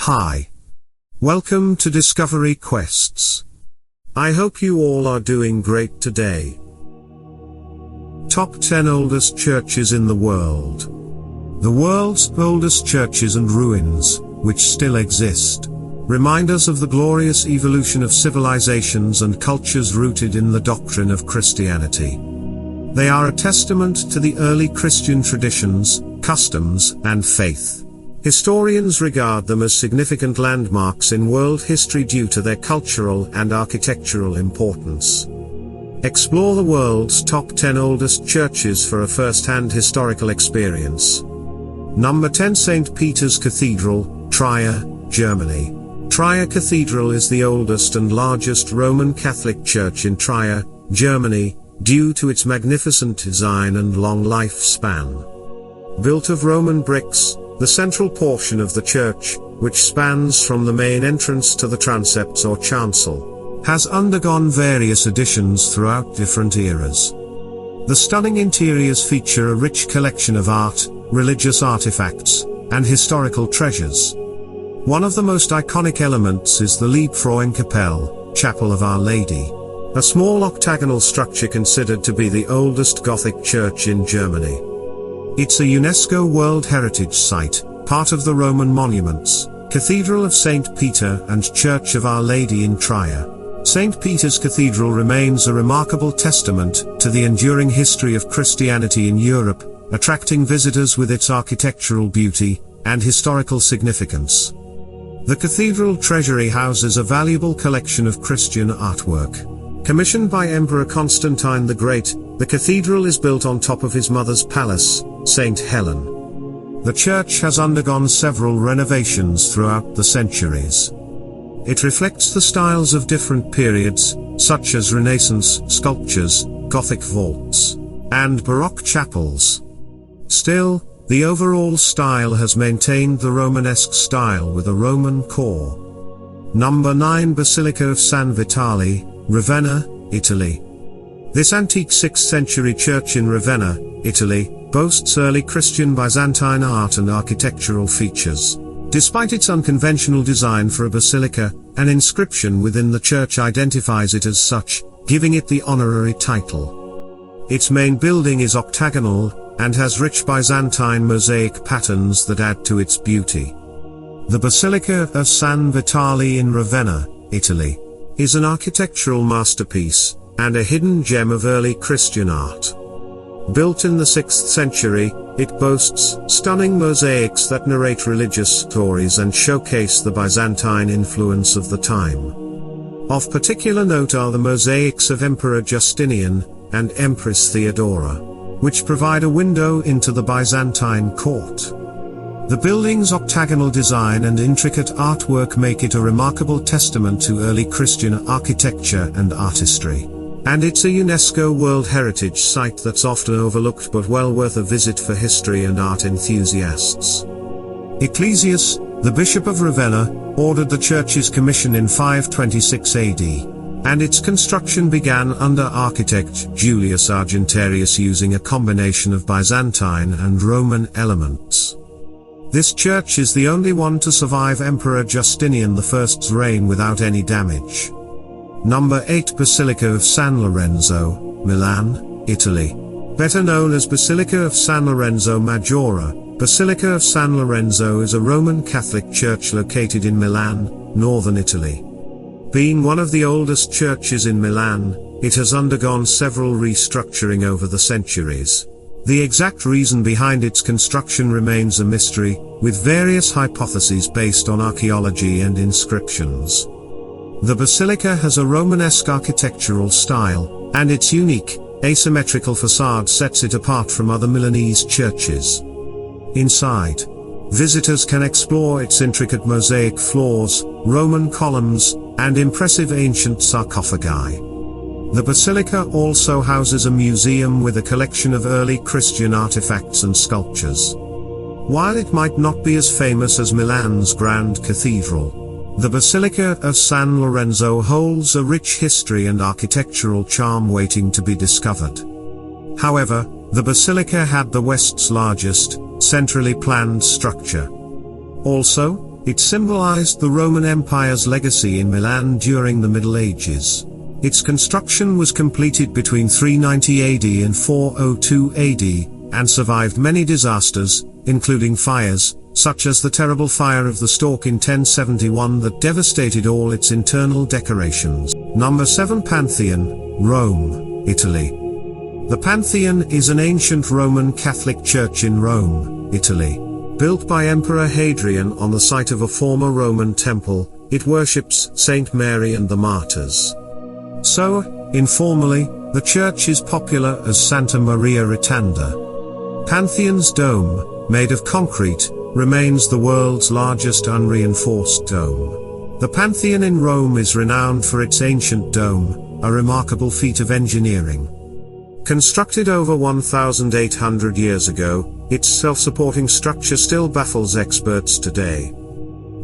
Hi. Welcome to Discovery Quests. I hope you all are doing great today. Top 10 Oldest Churches in the World. The world's oldest churches and ruins, which still exist, remind us of the glorious evolution of civilizations and cultures rooted in the doctrine of Christianity. They are a testament to the early Christian traditions, customs, and faith. Historians regard them as significant landmarks in world history due to their cultural and architectural importance. Explore the world's top 10 oldest churches for a first-hand historical experience. Number 10, St. Peter's Cathedral, Trier, Germany. Trier Cathedral is the oldest and largest Roman Catholic church in Trier, Germany, due to its magnificent design and long lifespan. Built of Roman bricks, the central portion of the church, which spans from the main entrance to the transepts or chancel, has undergone various additions throughout different eras. The stunning interiors feature a rich collection of art, religious artifacts, and historical treasures. One of the most iconic elements is the Liebfrauenkapelle, Chapel of Our Lady, a small octagonal structure considered to be the oldest Gothic church in Germany. It's a UNESCO World Heritage Site, part of the Roman monuments, Cathedral of St. Peter and Church of Our Lady in Trier. St. Peter's Cathedral remains a remarkable testament to the enduring history of Christianity in Europe, attracting visitors with its architectural beauty and historical significance. The cathedral treasury houses a valuable collection of Christian artwork. Commissioned by Emperor Constantine the Great, the cathedral is built on top of his mother's palace, St. Helen. The church has undergone several renovations throughout the centuries. It reflects the styles of different periods, such as Renaissance sculptures, Gothic vaults, and Baroque chapels. Still, the overall style has maintained the Romanesque style with a Roman core. Number 9, Basilica of San Vitale, Ravenna, Italy. This antique 6th century church in Ravenna, Italy, boasts early Christian Byzantine art and architectural features. Despite its unconventional design for a basilica, an inscription within the church identifies it as such, giving it the honorary title. Its main building is octagonal, and has rich Byzantine mosaic patterns that add to its beauty. The Basilica of San Vitale in Ravenna, Italy, is an architectural masterpiece, and a hidden gem of early Christian art. Built in the 6th century, it boasts stunning mosaics that narrate religious stories and showcase the Byzantine influence of the time. Of particular note are the mosaics of Emperor Justinian and Empress Theodora, which provide a window into the Byzantine court. The building's octagonal design and intricate artwork make it a remarkable testament to early Christian architecture and artistry. And it's a UNESCO World Heritage Site that's often overlooked but well worth a visit for history and art enthusiasts. Ecclesias, the Bishop of Ravenna, ordered the church's commission in 526 AD, and its construction began under architect Julius Argentarius using a combination of Byzantine and Roman elements. This church is the only one to survive Emperor Justinian I's reign without any damage. Number 8, Basilica of San Lorenzo, Milan, Italy. Better known as Basilica of San Lorenzo Maggiore, Basilica of San Lorenzo is a Roman Catholic church located in Milan, northern Italy. Being one of the oldest churches in Milan, it has undergone several restructuring over the centuries. The exact reason behind its construction remains a mystery, with various hypotheses based on archaeology and inscriptions. The basilica has a Romanesque architectural style, and its unique, asymmetrical facade sets it apart from other Milanese churches. Inside, visitors can explore its intricate mosaic floors, Roman columns, and impressive ancient sarcophagi. The basilica also houses a museum with a collection of early Christian artifacts and sculptures. While it might not be as famous as Milan's Grand Cathedral, the Basilica of San Lorenzo holds a rich history and architectural charm waiting to be discovered. However, the basilica had the West's largest, centrally planned structure. Also, It symbolized the Roman Empire's legacy in Milan during the Middle Ages. Its construction was completed between 390 AD and 402 AD, and survived many disasters, including fires, such as the terrible fire of the Stork in 1071 that devastated all its internal decorations. Number 7. Pantheon, Rome, Italy. The Pantheon is an ancient Roman Catholic church in Rome, Italy. Built by Emperor Hadrian on the site of a former Roman temple, it worships Saint Mary and the martyrs. So, informally, the church is popular as Santa Maria Ritanda. Pantheon's dome, made of concrete, remains the world's largest unreinforced dome. The Pantheon in Rome is renowned for its ancient dome, a remarkable feat of engineering. Constructed over 1,800 years ago, its self-supporting structure still baffles experts today.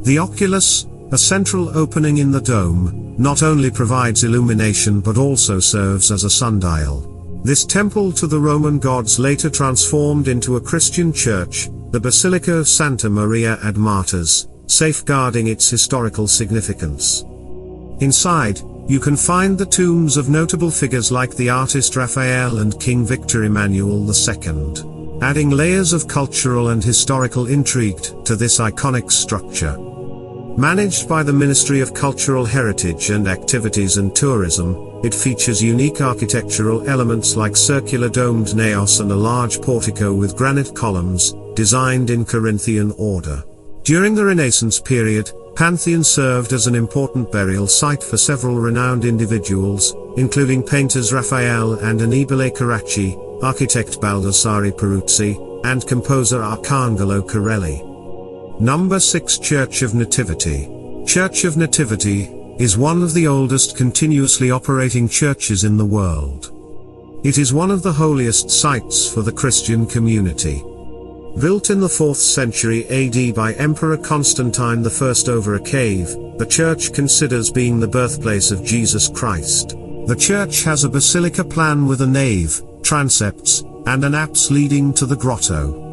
The oculus, a central opening in the dome, not only provides illumination but also serves as a sundial. This temple to the Roman gods later transformed into a Christian church, the Basilica of Santa Maria ad Martyrs, safeguarding its historical significance. Inside, you can find the tombs of notable figures like the artist Raphael and King Victor Emmanuel II, adding layers of cultural and historical intrigue to this iconic structure. Managed by the Ministry of Cultural Heritage and Activities and Tourism, it features unique architectural elements like circular domed naos and a large portico with granite columns, designed in Corinthian order. During the Renaissance period, Pantheon served as an important burial site for several renowned individuals, including painters Raphael and Annibale Carracci, architect Baldassare Peruzzi, and composer Arcangelo Corelli. Number 6. Church of Nativity. Church of Nativity is one of the oldest continuously operating churches in the world. It is one of the holiest sites for the Christian community. Built in the 4th century AD by Emperor Constantine I over a cave, the church considers being the birthplace of Jesus Christ. The church has a basilica plan with a nave, transepts, and an apse leading to the grotto.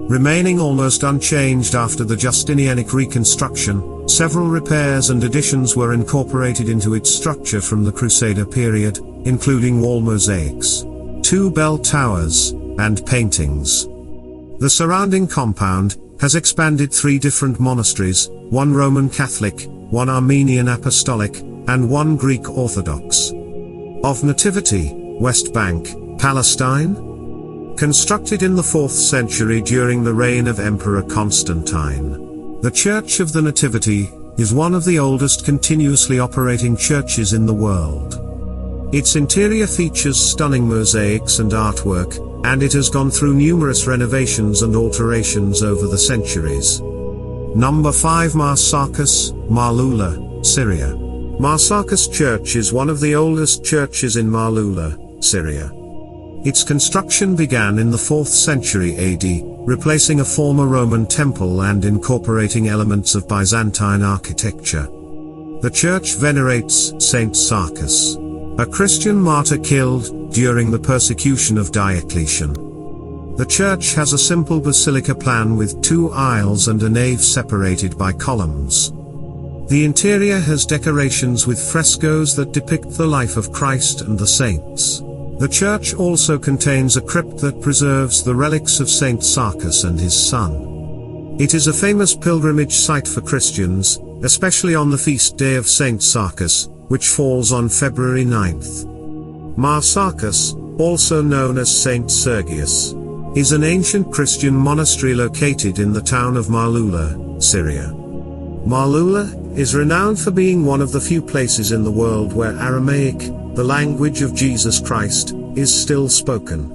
Remaining almost unchanged after the Justinianic reconstruction, several repairs and additions were incorporated into its structure from the Crusader period, including wall mosaics, 2 bell towers, and paintings. The surrounding compound has expanded 3 different monasteries, 1 Roman Catholic, 1 Armenian Apostolic, and 1 Greek Orthodox. Of Nativity, West Bank, Palestine? Constructed in the 4th century during the reign of Emperor Constantine. The Church of the Nativity is one of the oldest continuously operating churches in the world. Its interior features stunning mosaics and artwork, and it has gone through numerous renovations and alterations over the centuries. Number 5. Sarkis, Maaloula, Syria. Sarkis Church is one of the oldest churches in Maaloula, Syria. Its construction began in the 4th century AD, replacing a former Roman temple and incorporating elements of Byzantine architecture. The church venerates Saint Sarkis, a Christian martyr killed during the persecution of Diocletian. The church has a simple basilica plan with 2 aisles and a nave separated by columns. The interior has decorations with frescoes that depict the life of Christ and the saints. The church also contains a crypt that preserves the relics of Saint Sarkis and his son. It is a famous pilgrimage site for Christians, especially on the feast day of Saint Sarkis, which falls on February 9th. Sarkis, also known as Saint Sergius, is an ancient Christian monastery located in the town of Maaloula, Syria. Maaloula is renowned for being one of the few places in the world where Aramaic, the language of Jesus Christ, is still spoken.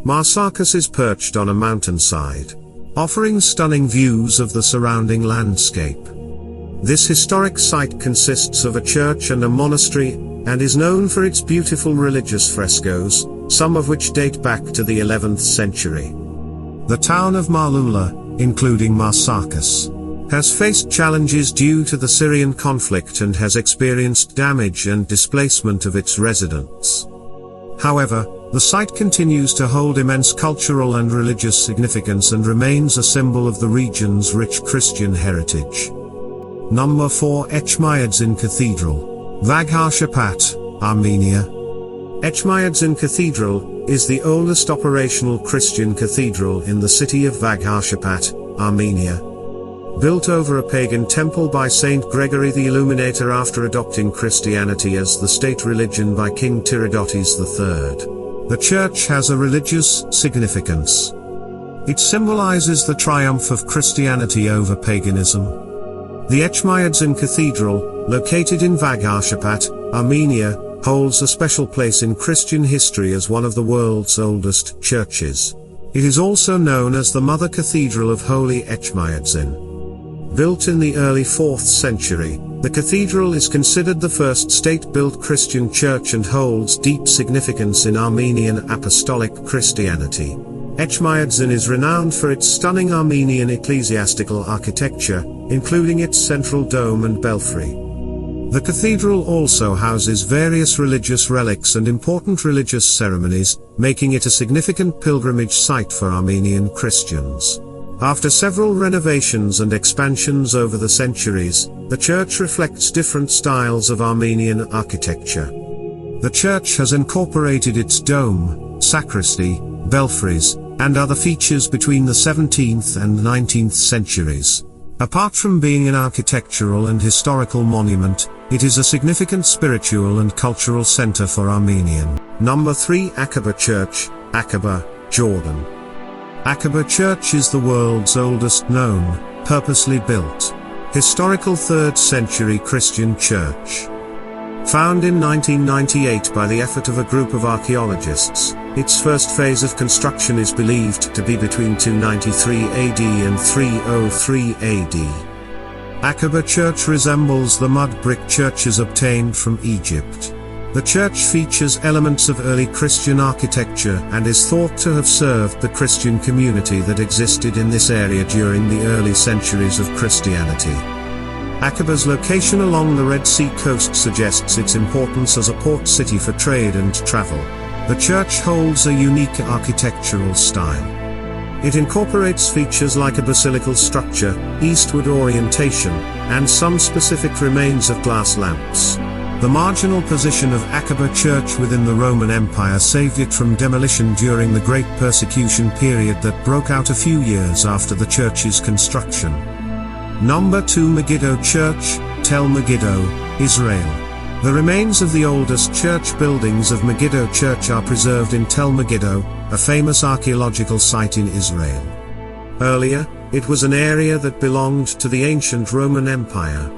Sarkis is perched on a mountainside, offering stunning views of the surrounding landscape. This historic site consists of a church and a monastery, and is known for its beautiful religious frescoes, some of which date back to the 11th century. The town of Maaloula, including Sarkis, has faced challenges due to the Syrian conflict and has experienced damage and displacement of its residents. However, The site continues to hold immense cultural and religious significance and remains a symbol of the region's rich Christian heritage. Number 4. Etchmiadzin Cathedral, Vagharshapat, Armenia. Etchmiadzin Cathedral is the oldest operational Christian cathedral in the city of Vagharshapat, Armenia. Built over a pagan temple by Saint Gregory the Illuminator after adopting Christianity as the state religion by King Tiridates III. The church has a religious significance. It symbolizes the triumph of Christianity over paganism. The Etchmiadzin Cathedral, located in Vagharshapat, Armenia, holds a special place in Christian history as one of the world's oldest churches. It is also known as the Mother Cathedral of Holy Etchmiadzin. Built in the early 4th century, the cathedral is considered the first state-built Christian church and holds deep significance in Armenian Apostolic Christianity. Etchmiadzin is renowned for its stunning Armenian ecclesiastical architecture, including its central dome and belfry. The cathedral also houses various religious relics and important religious ceremonies, making it a significant pilgrimage site for Armenian Christians. After several renovations and expansions over the centuries, the church reflects different styles of Armenian architecture. The church has incorporated its dome, sacristy, belfries, and other features between the 17th and 19th centuries. Apart from being an architectural and historical monument, it is a significant spiritual and cultural center for Armenian. Number 3. Aqaba Church, Aqaba, Jordan. Aqaba Church is the world's oldest known, purposely built, historical 3rd century Christian church. Found in 1998 by the effort of a group of archaeologists, its first phase of construction is believed to be between 293 AD and 303 AD. Aqaba Church resembles the mud brick churches obtained from Egypt. The church features elements of early Christian architecture and is thought to have served the Christian community that existed in this area during the early centuries of Christianity. Aqaba's location along the Red Sea coast suggests its importance as a port city for trade and travel. The church holds a unique architectural style. It incorporates features like a basilical structure, eastward orientation, and some specific remains of glass lamps. The marginal position of Aqaba Church within the Roman Empire saved it from demolition during the Great Persecution period that broke out a few years after the church's construction. Number 2. Megiddo Church, Tel Megiddo, Israel. The remains of the oldest church buildings of Megiddo Church are preserved in Tel Megiddo, a famous archaeological site in Israel. Earlier, it was an area that belonged to the ancient Roman Empire.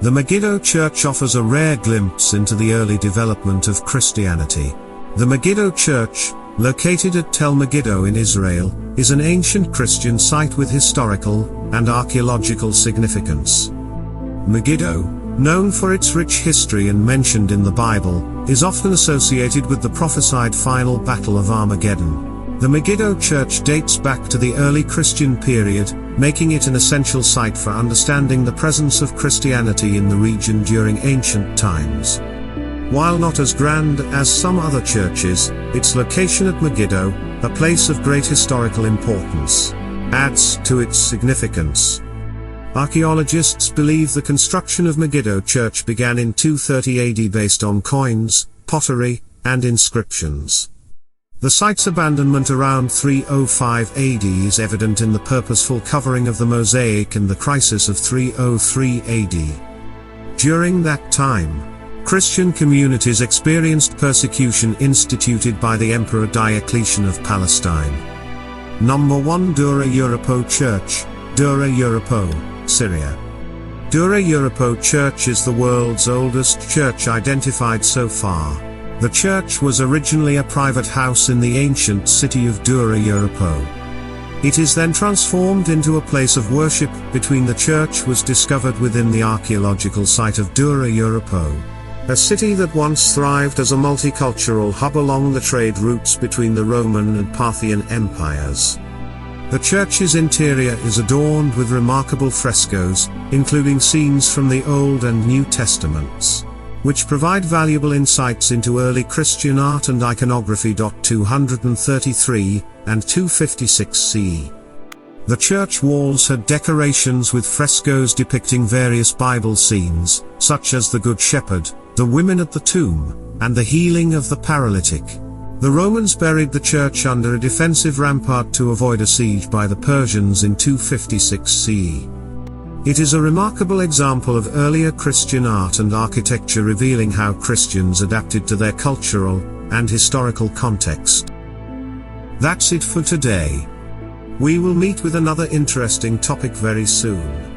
The Megiddo Church offers a rare glimpse into the early development of Christianity. The Megiddo Church, located at Tel Megiddo in Israel, is an ancient Christian site with historical and archaeological significance. Megiddo, known for its rich history and mentioned in the Bible, is often associated with the prophesied final battle of Armageddon. The Megiddo Church dates back to the early Christian period, making it an essential site for understanding the presence of Christianity in the region during ancient times. While not as grand as some other churches, its location at Megiddo, a place of great historical importance, adds to its significance. Archaeologists believe the construction of Megiddo Church began in 230 AD based on coins, pottery, and inscriptions. The site's abandonment around 305 AD is evident in the purposeful covering of the mosaic and the crisis of 303 AD. During that time, Christian communities experienced persecution instituted by the Emperor Diocletian of Palestine. Number 1. Dura-Europos Church, Dura-Europos, Syria. Dura-Europos Church is the world's oldest church identified so far. The church was originally a private house in the ancient city of Dura-Europos. It is then transformed into a place of worship. Between the church was discovered within the archaeological site of Dura-Europos, a city that once thrived as a multicultural hub along the trade routes between the Roman and Parthian empires. The church's interior is adorned with remarkable frescoes, including scenes from the Old and New Testaments. which provide valuable insights into early Christian art and iconography. 233 and 256 CE. The church walls had decorations with frescoes depicting various Bible scenes, such as the Good Shepherd, the women at the tomb, and the healing of the paralytic. The Romans buried the church under a defensive rampart to avoid a siege by the Persians in 256 CE. It is a remarkable example of earlier Christian art and architecture, revealing how Christians adapted to their cultural and historical context. That's it for today. We will meet with another interesting topic very soon.